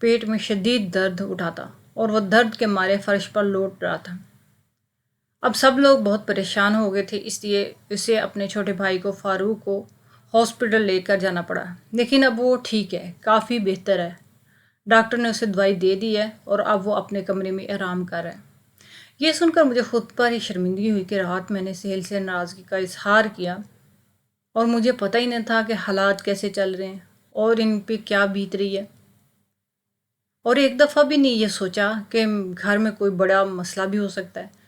پیٹ میں شدید درد اٹھا تھا اور وہ درد کے مارے فرش پر لوٹ رہا تھا۔ اب سب لوگ بہت پریشان ہو گئے تھے، اس لیے اسے اپنے چھوٹے بھائی کو فاروق کو ہاسپٹل لے کر جانا پڑا، لیکن اب وہ ٹھیک ہے، کافی بہتر ہے۔ ڈاکٹر نے اسے دوائی دے دی ہے اور اب وہ اپنے کمرے میں آرام کر رہا ہے۔ یہ سن کر مجھے خود پر ہی شرمندگی ہوئی کہ رات میں نے سہیل سے ناراضگی کا اظہار کیا اور مجھے پتہ ہی نہیں تھا کہ حالات کیسے چل رہے ہیں اور ان پہ کیا بیت رہی ہے، اور ایک دفعہ بھی نہیں یہ سوچا کہ گھر میں کوئی بڑا مسئلہ بھی ہو سکتا ہے۔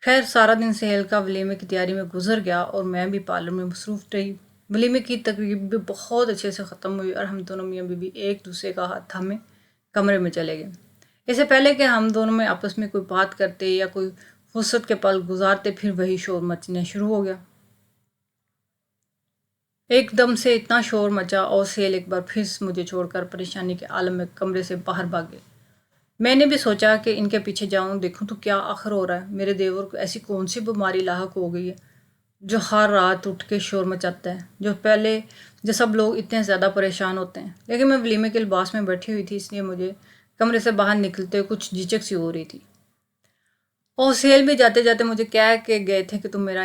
خیر، سارا دن سہیل کا ولیمے کی تیاری میں گزر گیا اور میں بھی پارلر میں مصروف رہی۔ ولیمے کی تقریب بھی بہت اچھے سے ختم ہوئی اور ہم دونوں میاں بیوی ایک دوسرے کا ہاتھ تھامے کمرے میں چلے گئے۔ اس سے پہلے کہ ہم دونوں میں آپس میں کوئی بات کرتے یا کوئی فرصت کے پل گزارتے، پھر وہی شور مچنا شروع ہو گیا۔ ایک دم سے اتنا شور مچا اور سہیل ایک بار پھر مجھے چھوڑ کر پریشانی کے عالم میں کمرے سے باہر بھاگ گئے۔ میں نے بھی سوچا کہ ان کے پیچھے جاؤں، دیکھوں تو کیا آخر ہو رہا ہے۔ میرے دیور کو ایسی کون سی بیماری لاحق ہو گئی ہے جو ہر رات اٹھ کے شور مچاتا ہے، جو سب لوگ اتنے زیادہ پریشان ہوتے ہیں۔ لیکن میں ولیمے کے لباس میں بیٹھی ہوئی تھی، اس لیے مجھے کمرے سے باہر نکلتے کچھ جھجک سی ہو رہی تھی، اور سہیل بھی جاتے جاتے مجھے کہہ کے گئے تھے کہ تم میرا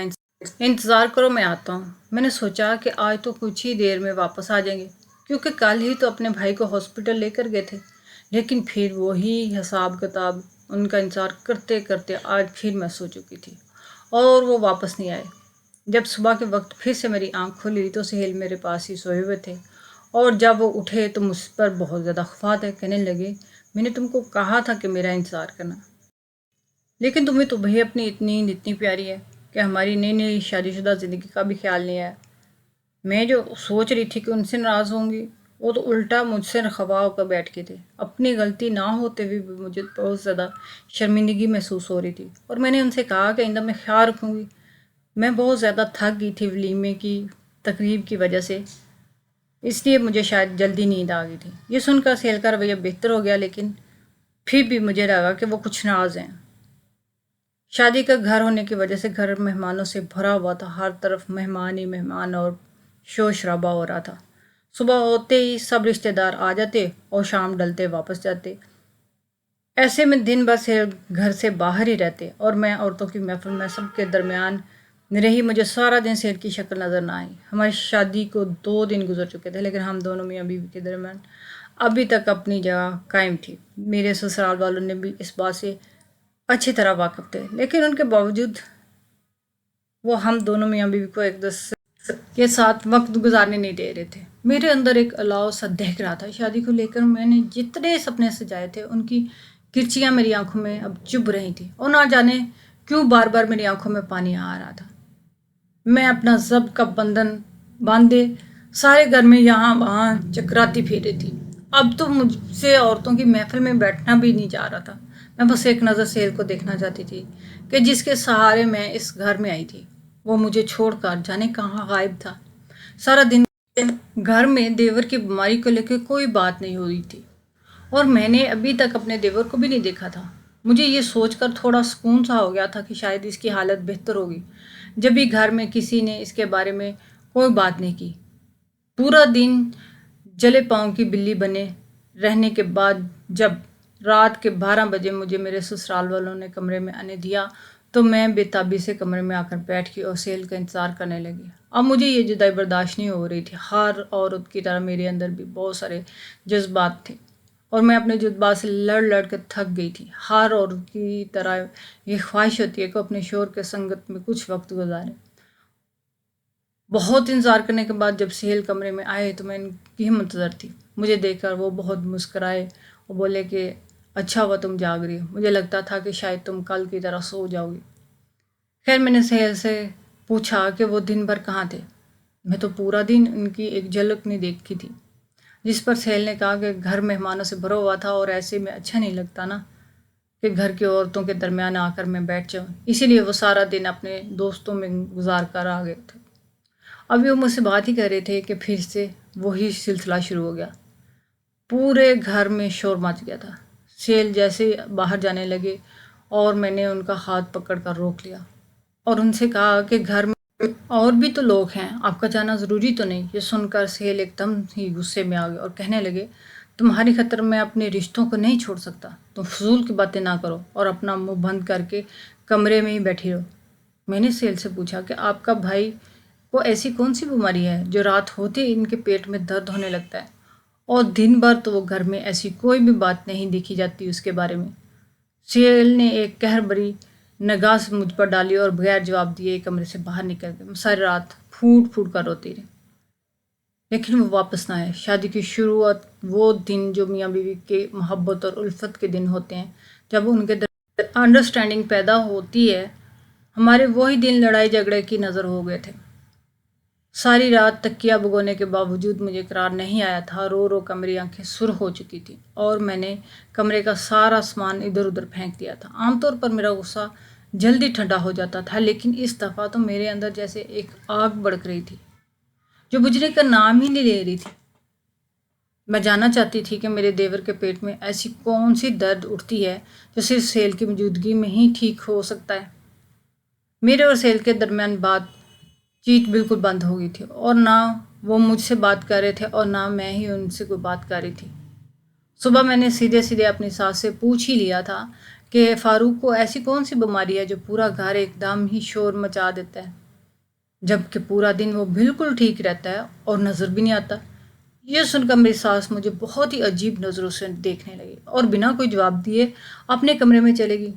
انتظار کرو، میں آتا ہوں۔ میں نے سوچا کہ آج تو کچھ ہی دیر میں واپس آ جائیں گے، کیونکہ کل ہی تو اپنے بھائی کو ہاسپٹل لے کر گئے تھے۔ لیکن پھر وہی حساب کتاب، ان کا انتظار کرتے کرتے آج پھر میں سو چکی تھی اور وہ واپس نہیں آئے۔ جب صبح کے وقت پھر سے میری آنکھ کھلی تو سہیل میرے پاس ہی سوئے ہوئے تھے، اور جب وہ اٹھے تو مجھ پر بہت زیادہ خفا تھے۔ کہنے لگے، میں نے تم کو کہا تھا کہ میرا انتظار کرنا، لیکن تمہیں تو بھی اپنی نیند اتنی پیاری ہے کہ ہماری نئی نئی شادی شدہ زندگی کا بھی خیال نہیں آیا۔ میں جو سوچ رہی تھی کہ ان سے ناراض ہوں گی، وہ تو الٹا مجھ سے خفا ہو کر بیٹھ کے تھے۔ اپنی غلطی نہ ہوتے ہوئے بھی مجھے بہت زیادہ شرمندگی محسوس ہو رہی تھی، اور میں نے ان سے کہا کہ آئندہ میں خیال رکھوں گی۔ میں بہت زیادہ تھک گئی تھی ولیمے کی تقریب کی وجہ سے، اس لیے مجھے شاید جلدی نیند آ گئی تھی۔ یہ سن کر سہیل کا رویہ بہتر ہو گیا، لیکن پھر بھی مجھے لگا کہ وہ کچھ ناراض ہیں۔ شادی کا گھر ہونے کی وجہ سے گھر مہمانوں سے بھرا ہوا تھا، ہر طرف مہمان ہی مہمان اور شور شرابہ ہو رہا تھا۔ صبح ہوتے ہی سب رشتہ دار آ جاتے اور شام ڈلتے واپس جاتے۔ ایسے میں دن بھر سہیل گھر سے باہر ہی رہتے اور میں عورتوں کی محفل میں سب کے درمیان رہی۔ مجھے سارا دن سہیل کی شکل نظر نہ آئی۔ ہماری شادی کو 2 دن گزر چکے تھے، لیکن ہم دونوں میاں بیوی کے درمیان ابھی تک اپنی جگہ قائم تھی۔ میرے سسرال والوں نے بھی اس بات سے اچھی طرح واقف تھے، لیکن ان کے باوجود وہ ہم دونوں میاں بیوی کو ایک دوسرے کے ساتھ وقت گزارنے نہیں دے رہے تھے۔ میرے اندر ایک الاؤ سا دہک رہا تھا۔ شادی کو لے کر میں نے جتنے سپنے سجائے تھے، ان کی کرچیاں میری آنکھوں میں اب چبھ رہی تھیں، اور نہ جانے کیوں بار بار میری آنکھوں میں پانی آ رہا تھا۔ میں اپنا ضبط کا بندھن باندھے سارے گھر میں یہاں وہاں چکراتی پھر رہی تھی۔ اب تو مجھ سے عورتوں کی محفل میں بیٹھنا بھی نہیں جا رہا تھا۔ میں بس ایک نظر سہیل کو دیکھنا چاہتی تھی کہ جس کے سہارے میں اس گھر میں آئی تھی، وہ مجھے چھوڑ کر جانے کہاں غائب تھا۔ سارا دن گھر میں دیور کی بیماری کو لے کے کوئی بات نہیں ہو رہی تھی، اور میں نے ابھی تک اپنے دیور کو بھی نہیں دیکھا تھا۔ مجھے یہ سوچ کر تھوڑا سکون سا ہو گیا تھا کہ شاید اس کی حالت بہتر ہوگی۔ جب بھی گھر میں کسی نے اس کے بارے میں کوئی بات نہیں کی، پورا دن جلے پاؤں کی بلی بنے رہنے کے بعد جب رات کے 12 بجے مجھے میرے سسرال والوں نے کمرے میں آنے دیا تو میں بے تابی سے کمرے میں آ کر بیٹھ گئی اور سہیل کا انتظار کرنے لگی۔ اب مجھے یہ جدائی برداشت نہیں ہو رہی تھی۔ ہر عورت کی طرح میرے اندر بھی بہت سارے جذبات تھے، اور میں اپنے جذبات سے لڑ لڑ کر تھک گئی تھی۔ ہر عورت کی طرح یہ خواہش ہوتی ہے کہ اپنے شوہر کے سنگت میں کچھ وقت گزارے۔ بہت انتظار کرنے کے بعد جب سہیل کمرے میں آئے تو میں ان کی منتظر تھی۔ مجھے دیکھ کر وہ بہت مسکرائے اور بولے کہ اچھا ہوا تم جاگ رہی ہو، مجھے لگتا تھا کہ شاید تم کل کی طرح سو جاؤ گی۔ خیر، میں نے سہیل سے پوچھا کہ وہ دن بھر کہاں تھے۔ میں تو پورا دن ان کی ایک جھلک نہیں دیکھی تھی، جس پر سہیل نے کہا کہ گھر مہمانوں سے بھرا ہوا تھا اور ایسے میں اچھا نہیں لگتا نا کہ گھر کی عورتوں کے درمیان آ کر میں بیٹھ جاؤں، اسی لیے وہ سارا دن اپنے دوستوں میں گزار کر آ گئے تھے۔ ابھی وہ مجھ سے بات ہی کر رہے تھے کہ پھر سے وہی سلسلہ شروع ہو گیا۔ پورے گھر میں شور مچ گیا تھا۔ سہیل جیسے باہر جانے لگے اور میں نے ان کا ہاتھ پکڑ کر روک لیا اور ان سے کہا کہ گھر میں اور بھی تو لوگ ہیں، آپ کا جانا ضروری تو نہیں۔ یہ سن کر سہیل ایک دم ہی غصے میں آ گئے اور کہنے لگے، تمہاری خاطر میں اپنے رشتوں کو نہیں چھوڑ سکتا۔ تم فضول کی باتیں نہ کرو اور اپنا منہ بند کر کے کمرے میں ہی بیٹھی رہو۔ میں نے سہیل سے پوچھا کہ آپ کا بھائی کو ایسی کون سی بیماری ہے جو رات ہوتے ہی ان کے پیٹ میں درد ہونے لگتا ہے، اور دن بھر تو وہ گھر میں ایسی کوئی بھی بات نہیں دیکھی جاتی اس کے بارے میں۔ سہیل نے ایک قہر بری نگاہ سے مجھ پر ڈالی اور بغیر جواب دیے کمرے سے باہر نکل گئی۔ میں ساری رات پھوٹ پھوٹ کر روتی رہی، لیکن وہ واپس نہ آئے۔ شادی کی شروعات وہ دن جو میاں بیوی کے محبت اور الفت کے دن ہوتے ہیں، جب ان کے درمیان انڈرسٹینڈنگ پیدا ہوتی ہے، ہمارے وہی دن لڑائی جھگڑے کی نظر ہو گئے تھے۔ ساری رات تکیہ بھگونے کے باوجود مجھے قرار نہیں آیا تھا۔ رو رو کر میری آنکھیں سرخ ہو چکی تھیں اور میں نے کمرے کا سارا سامان ادھر ادھر پھینک دیا تھا۔ عام طور پر میرا غصہ جلدی ٹھنڈا ہو جاتا تھا، لیکن اس دفعہ تو میرے اندر جیسے ایک آگ بھڑک رہی تھی جو بجھنے کا نام ہی نہیں لے رہی تھی۔ میں جاننا چاہتی تھی کہ میرے دیور کے پیٹ میں ایسی کون سی درد اٹھتی ہے جو صرف سہیل کی موجودگی میں ہی ٹھیک ہو سکتا ہے۔ میرے اور سہیل کے درمیان بات چیت بالکل بند ہو گئی تھی، اور نہ وہ مجھ سے بات کر رہے تھے اور نہ میں ہی ان سے کوئی بات کر رہی تھی۔ صبح میں نے سیدھے سیدھے اپنی ساس سے پوچھ ہی لیا تھا کہ فاروق کو ایسی کون سی بیماری ہے جو پورا گھر ایک دم ہی شور مچا دیتا ہے، جبکہ پورا دن وہ بالکل ٹھیک رہتا ہے اور نظر بھی نہیں آتا۔ یہ سن کر میری ساس مجھے بہت ہی عجیب نظروں سے دیکھنے لگی اور بنا کوئی جواب دیے اپنے کمرے میں چلے گئی۔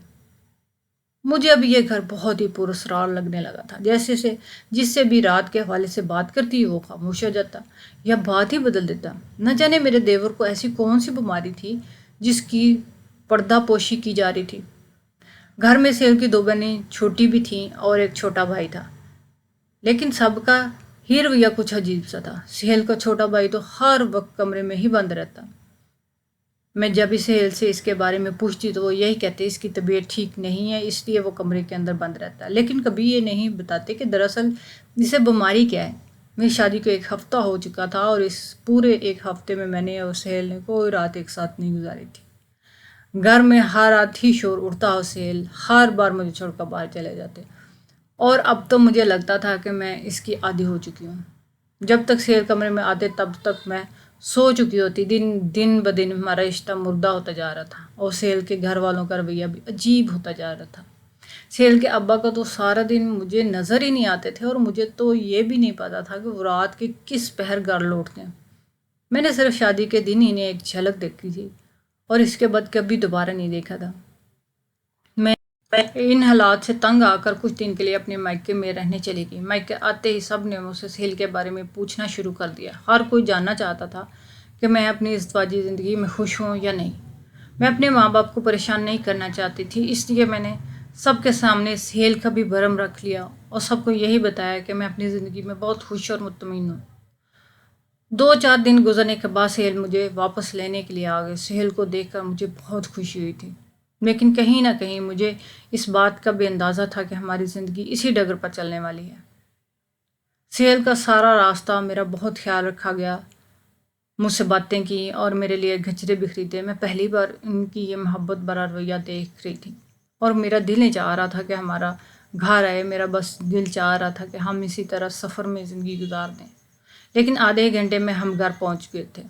مجھے اب یہ گھر بہت ہی پراسرار لگنے لگا تھا، جیسے جس سے بھی رات کے حوالے سے بات کرتی وہ خاموش ہو جاتا یا بات ہی بدل دیتا۔ نہ جانے میرے دیور کو ایسی کون سی بیماری تھی جس کی پردہ پوشی کی جا رہی تھی۔ گھر میں سہیل کی 2 بہنیں چھوٹی بھی تھیں اور ایک چھوٹا بھائی تھا، لیکن سب کا ہی رویہ کچھ عجیب سا تھا۔ سہیل کا چھوٹا بھائی تو ہر وقت کمرے میں ہی بند رہتا۔ میں جب سہیل سے اس کے بارے میں پوچھتی تو وہ یہی کہتے اس کی طبیعت ٹھیک نہیں ہے، اس لیے وہ کمرے کے اندر بند رہتا ہے، لیکن کبھی یہ نہیں بتاتے کہ دراصل اسے بیماری کیا ہے۔ میری شادی کو 1 ہفتہ ہو چکا تھا اور اس پورے 1 ہفتے میں نے اور سہیل نے کوئی رات ایک ساتھ نہیں گزاری تھی۔ گھر میں ہر رات ہی شور اٹھتا اور سہیل ہر بار مجھے چھوڑ کر باہر چلے جاتے، اور اب تو مجھے لگتا تھا کہ میں اس کی عادی ہو چکی ہوں۔ جب تک سہیل کمرے میں آتے تب تک میں سو چکی ہوتی۔ دن بدن ہمارا رشتہ مردہ ہوتا جا رہا تھا اور سہیل کے گھر والوں کا رویہ بھی عجیب ہوتا جا رہا تھا۔ سہیل کے ابا کا تو سارا دن مجھے نظر ہی نہیں آتے تھے، اور مجھے تو یہ بھی نہیں پتا تھا کہ وہ رات کے کس پہر گھر لوٹتے ہیں۔ میں نے صرف شادی کے دن انہیں ایک جھلک دیکھی تھی اور اس کے بعد کبھی دوبارہ نہیں دیکھا تھا۔ میں ان حالات سے تنگ آ کر کچھ دن کے لیے اپنے مائکے میں رہنے چلی گئی۔ مائکے آتے ہی سب نے مجھ سے سہیل کے بارے میں پوچھنا شروع کر دیا۔ ہر کوئی جاننا چاہتا تھا کہ میں اپنی ازدواجی زندگی میں خوش ہوں یا نہیں۔ میں اپنے ماں باپ کو پریشان نہیں کرنا چاہتی تھی، اس لیے میں نے سب کے سامنے سہیل کا بھی بھرم رکھ لیا اور سب کو یہی بتایا کہ میں اپنی زندگی میں بہت خوش اور مطمئن ہوں۔ 2-4 دن گزرنے کے بعد سہیل مجھے واپس لینے کے لیے آ گئے۔ سہیل کو دیکھ کر مجھے بہت خوشی ہوئی تھی، لیکن کہیں نہ کہیں مجھے اس بات کا بھی اندازہ تھا کہ ہماری زندگی اسی ڈگر پر چلنے والی ہے۔ سہیل کا سارا راستہ میرا بہت خیال رکھا گیا، مجھ سے باتیں کی اور میرے لیے گجرے بھی خریدے۔ میں پہلی بار ان کی یہ محبت بھرا رویہ دیکھ رہی تھی اور میرا دل نہیں چاہ رہا تھا کہ ہمارا گھر آئے۔ میرا بس دل چاہ رہا تھا کہ ہم اسی طرح سفر میں زندگی گزار دیں۔ لیکن آدھے گھنٹے میں ہم گھر پہنچ گئے تھے۔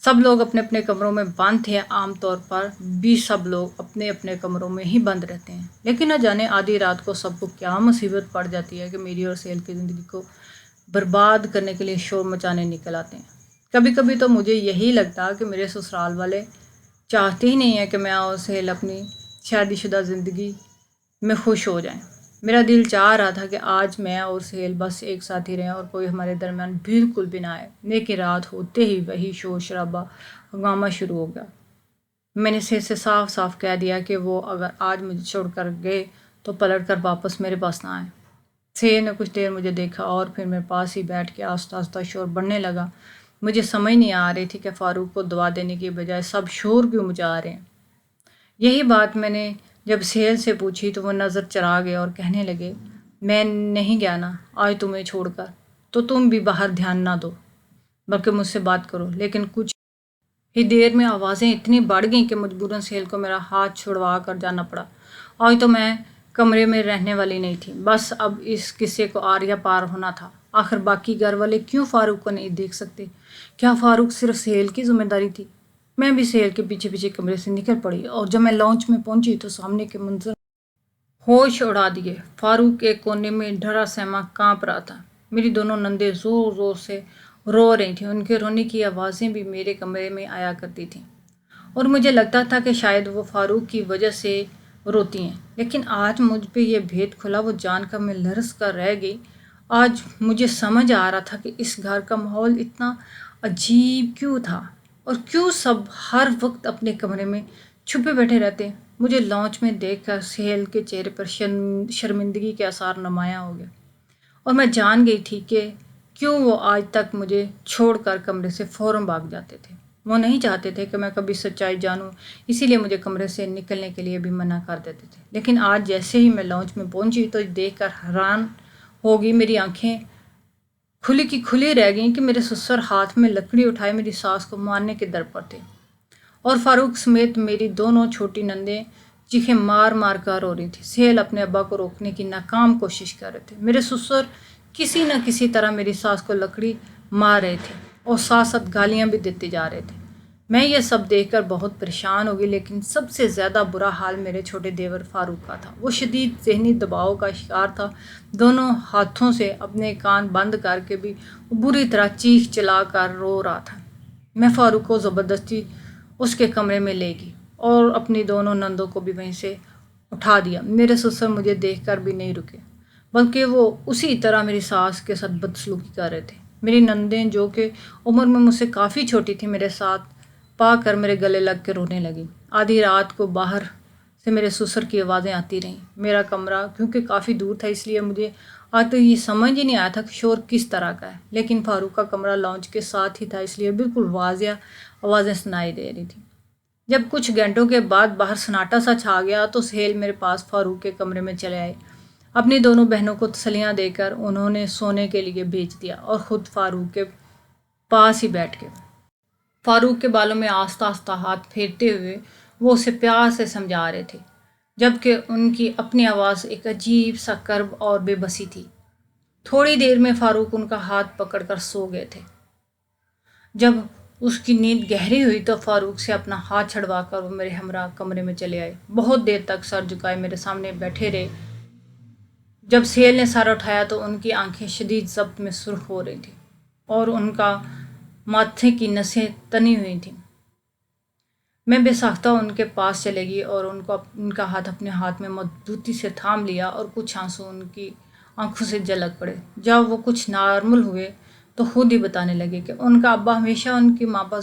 سب لوگ اپنے اپنے کمروں میں بند تھے۔ عام طور پر بھی سب لوگ اپنے اپنے کمروں میں ہی بند رہتے ہیں، لیکن نہ جانے آدھی رات کو سب کو کیا مصیبت پڑ جاتی ہے کہ میری اور سہیل کی زندگی کو برباد کرنے کے لیے شور مچانے نکل آتے ہیں۔ کبھی کبھی تو مجھے یہی لگتا کہ میرے سسرال والے چاہتے ہی نہیں ہیں کہ میں اور سہیل اپنی شادی شدہ زندگی میں خوش ہو جائیں۔ میرا دل چاہ رہا تھا کہ آج میں اور سہیل بس ایک ساتھ ہی رہیں اور کوئی ہمارے درمیان بالکل بھی نہ آئے، لیکن رات ہوتے ہی وہی شور شرابہ ہنگامہ شروع ہو گیا۔ میں نے سہیل سے صاف صاف کہہ دیا کہ وہ اگر آج مجھے چھوڑ کر گئے تو پلٹ کر واپس میرے پاس نہ آئے۔ سہیل نے کچھ دیر مجھے دیکھا اور پھر میرے پاس ہی بیٹھ کے آہستہ آہستہ شور بڑھنے لگا۔ مجھے سمجھ نہیں آ رہی تھی کہ فاروق کو دوا دینے کی بجائے سب شور کیوں مچا رہے ہیں۔ یہی بات میں نے جب سہیل سے پوچھی تو وہ نظر چرا گئے اور کہنے لگے، میں نہیں گیا نا آج تمہیں چھوڑ کر، تو تم بھی باہر دھیان نہ دو بلکہ مجھ سے بات کرو۔ لیکن کچھ ہی دیر میں آوازیں اتنی بڑھ گئیں کہ مجبوراً سہیل کو میرا ہاتھ چھڑوا کر جانا پڑا۔ آج تو میں کمرے میں رہنے والی نہیں تھی، بس اب اس قصے کو آریہ پار ہونا تھا۔ آخر باقی گھر والے کیوں فاروق کو نہیں دیکھ سکتے؟ کیا فاروق صرف سہیل کی ذمہ داری تھی؟ میں بھی سہیل کے پیچھے پیچھے کمرے سے نکل پڑی اور جب میں لانچ میں پہنچی تو سامنے کے منظر ہوش اڑا دیے۔ فاروق ایک کونے میں ڈرا سہما کانپ رہا تھا۔ میری دونوں نندیں زور زور سے رو رہی تھیں، ان کے رونے کی آوازیں بھی میرے کمرے میں آیا کرتی تھیں اور مجھے لگتا تھا کہ شاید وہ فاروق کی وجہ سے روتی ہیں۔ لیکن آج مجھ پہ یہ بھید کھلا وہ جان کر میں لرز کر رہ گئی۔ آج مجھے سمجھ آ رہا تھا کہ اس گھر کا ماحول اتنا عجیب کیوں تھا اور کیوں سب ہر وقت اپنے کمرے میں چھپے بیٹھے رہتے۔ مجھے لانچ میں دیکھ کر سہیل کے چہرے پر شرمندگی کے آثار نمایاں ہو گئے اور میں جان گئی تھی کہ کیوں وہ آج تک مجھے چھوڑ کر کمرے سے فوراً بھاگ جاتے تھے۔ وہ نہیں چاہتے تھے کہ میں کبھی سچائی جانوں، اسی لیے مجھے کمرے سے نکلنے کے لیے بھی منع کر دیتے تھے۔ لیکن آج جیسے ہی میں لانچ میں پہنچی تو دیکھ کر حیران ہو گئی، میری آنکھیں کھلی کی کھلی رہ گئیں کہ میرے سسر ہاتھ میں لکڑی اٹھائے میری ساس کو مارنے کے در پر تھے اور فاروق سمیت میری دونوں چھوٹی نندیں چیخیں مار مار کر رو رہی تھیں۔ سہیل اپنے ابا کو روکنے کی ناکام کوشش کر رہے تھے۔ میرے سسر کسی نہ کسی طرح میری ساس کو لکڑی مار رہے تھے اور ساتھ ساتھ گالیاں بھی دیتے جا رہے تھے۔ میں یہ سب دیکھ کر بہت پریشان ہو گئی، لیکن سب سے زیادہ برا حال میرے چھوٹے دیور فاروق کا تھا۔ وہ شدید ذہنی دباؤ کا شکار تھا، دونوں ہاتھوں سے اپنے کان بند کر کے بھی وہ بری طرح چیخ چلا کر رو رہا تھا۔ میں فاروق کو زبردستی اس کے کمرے میں لے گئی اور اپنی دونوں نندوں کو بھی وہیں سے اٹھا دیا۔ میرے سسر مجھے دیکھ کر بھی نہیں رکے، بلکہ وہ اسی طرح میری ساس کے ساتھ بدسلوکی کر رہے تھے۔ میری نندیں جو کہ عمر میں مجھ سے کافی چھوٹی تھیں، میرے ساتھ پا کر میرے گلے لگ کے رونے لگی۔ آدھی رات کو باہر سے میرے سسر کی آوازیں آتی رہیں۔ میرا کمرہ کیونکہ کافی دور تھا، اس لیے مجھے آج تک یہ سمجھ ہی نہیں آیا تھا کہ شور کس طرح کا ہے، لیکن فاروق کا کمرہ لانچ کے ساتھ ہی تھا، اس لیے بالکل واضح آوازیں سنائی دے رہی تھیں۔ جب کچھ گھنٹوں کے بعد باہر سناٹا سا چھا گیا تو سہیل میرے پاس فاروق کے کمرے میں چلے آئے۔ اپنی دونوں بہنوں کو تسلیاں دے کر انہوں نے سونے کے لیے بھیج دیا اور خود فاروق کے پاس ہی بیٹھ گئے۔ فاروق کے بالوں میں آہستہ آہستہ ہاتھ پھیرتے ہوئے وہ اسے پیار سے سمجھا رہے تھے، جبکہ ان کی اپنی آواز ایک عجیب سا کرب اور بے بسی تھی۔ تھوڑی دیر میں فاروق ان کا ہاتھ پکڑ کر سو گئے تھے۔ جب اس کی نیند گہری ہوئی تو فاروق سے اپنا ہاتھ چھڑوا کر وہ میرے ہمراہ کمرے میں چلے آئے۔ بہت دیر تک سر جھکائے میرے سامنے بیٹھے رہے۔ جب سہیل نے سر اٹھایا تو ان کی آنکھیں شدید ضبط میں سرخ ہو رہی تھیں اور ان کا ماتھے کی نسیں تنی ہوئی تھیں۔ میں بے ساختہ ان کے پاس چلے گئی اور ان کا ہاتھ اپنے ہاتھ میں مضبوطی سے تھام لیا اور کچھ آنسو ان کی آنکھوں سے جھلک پڑے۔ جب وہ کچھ نارمل ہوئے تو خود ہی بتانے لگے کہ ان کا ابا ہمیشہ ان کی ماں پر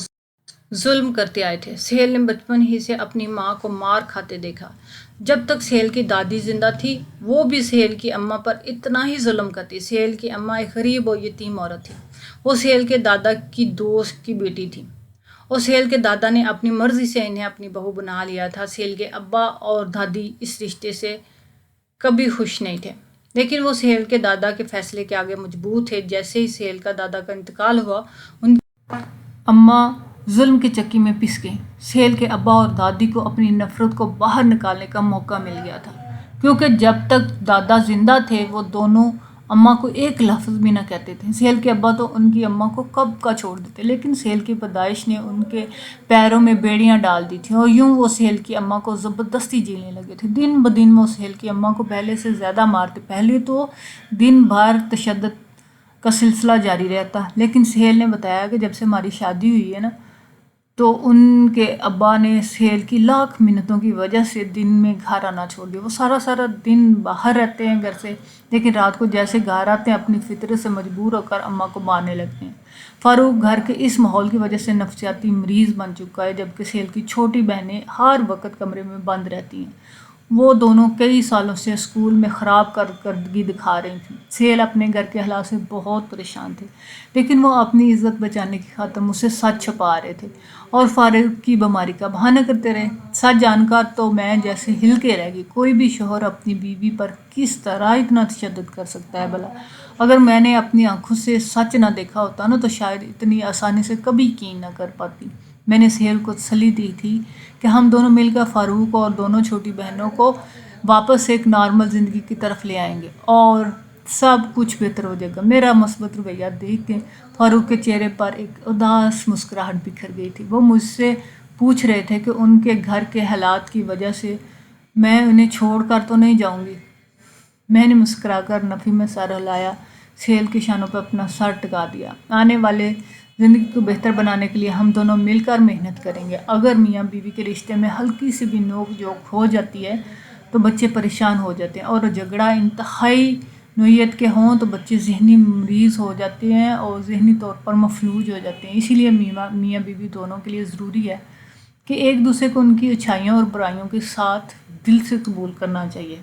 ظلم کرتے آئے تھے۔ سہیل نے بچپن ہی سے اپنی ماں کو مار کھاتے دیکھا۔ جب تک سہیل کی دادی زندہ تھی وہ بھی سہیل کی اماں پر اتنا ہی ظلم کرتی۔ سہیل کی اماں ایک غریب اور یتیم عورت تھی۔ وہ سہیل کے دادا کی دوست کی بیٹی تھی اور سہیل کے دادا نے اپنی مرضی سے انہیں اپنی بہو بنا لیا تھا۔ سہیل کے ابا اور دادی اس رشتے سے کبھی خوش نہیں تھے، لیکن وہ سہیل کے دادا کے فیصلے کے آگے مجبور تھے۔ جیسے ہی سہیل کا دادا کا انتقال ہوا ان کی اماں ظلم کی چکی میں پس گئیں۔ سہیل کے ابا اور دادی کو اپنی نفرت کو باہر نکالنے کا موقع مل گیا تھا، کیونکہ جب تک دادا زندہ تھے وہ دونوں اماں کو ایک لفظ بھی نہ کہتے تھے۔ سہیل کے ابا تو ان کی اماں کو کب کا چھوڑ دیتے، لیکن سہیل کی پیدائش نے ان کے پیروں میں بیڑیاں ڈال دی تھیں اور یوں وہ سہیل کی اماں کو زبردستی جینے لگے تھے۔ دن بدن وہ سہیل کی اماں کو پہلے سے زیادہ مارتے۔ پہلے تو دن بھر تشدد کا سلسلہ جاری رہتا، لیکن سہیل نے بتایا کہ جب سے ہماری شادی ہوئی ہے نا تو ان کے ابا نے سہیل کی لاکھ منتوں کی وجہ سے دن میں گھر آنا چھوڑ دیا۔ وہ سارا دن باہر رہتے ہیں گھر سے، لیکن رات کو جیسے گھر آتے ہیں اپنی فطرت سے مجبور ہو کر اماں کو مارنے لگتے ہیں۔ فاروق گھر کے اس ماحول کی وجہ سے نفسیاتی مریض بن چکا ہے، جبکہ سہیل کی چھوٹی بہنیں ہر وقت کمرے میں بند رہتی ہیں۔ وہ دونوں کئی سالوں سے اسکول میں خراب کارکردگی دکھا رہی تھیں۔ سہیل اپنے گھر کے حالات سے بہت پریشان تھے، لیکن وہ اپنی عزت بچانے کی خاطر مجھ سے سچ چھپا رہے تھے اور فاروق کی بیماری کا بہانہ کرتے رہے۔ سچ جان کر تو میں جیسے ہل کے رہ گئی۔ کوئی بھی شوہر اپنی بیوی پر کس طرح اتنا تشدد کر سکتا ہے بھلا؟ اگر میں نے اپنی آنکھوں سے سچ نہ دیکھا ہوتا نا تو شاید اتنی آسانی سے کبھی یقین نہ کر پاتی۔ میں نے سہیل کو تسلی دی تھی کہ ہم دونوں مل کر فاروق اور دونوں چھوٹی بہنوں کو واپس ایک نارمل زندگی کی طرف لے آئیں گے اور سب کچھ بہتر ہو جائے گا۔ میرا مثبت رویہ دیکھ کے فاروق کے چہرے پر ایک اداس مسکراہٹ بکھر گئی تھی۔ وہ مجھ سے پوچھ رہے تھے کہ ان کے گھر کے حالات کی وجہ سے میں انہیں چھوڑ کر تو نہیں جاؤں گی۔ میں نے مسکرا کر نفی میں سر ہلایا، سہیل کے شانوں پہ اپنا سر ٹکا دیا۔ آنے والے زندگی کو بہتر بنانے کے لیے ہم دونوں مل کر محنت کریں گے۔ اگر میاں بیوی کے رشتے میں ہلکی سی بھی نوک جھوک ہو جاتی ہے تو بچے پریشان ہو جاتے ہیں، اور جھگڑا انتہائی نوعیت کے ہوں تو بچے ذہنی مریض ہو جاتے ہیں اور ذہنی طور پر مفلوج ہو جاتے ہیں۔ اسی لیے میاں بیوی دونوں کے لیے ضروری ہے کہ ایک دوسرے کو ان کی اچھائیوں اور برائیوں کے ساتھ دل سے قبول کرنا چاہیے۔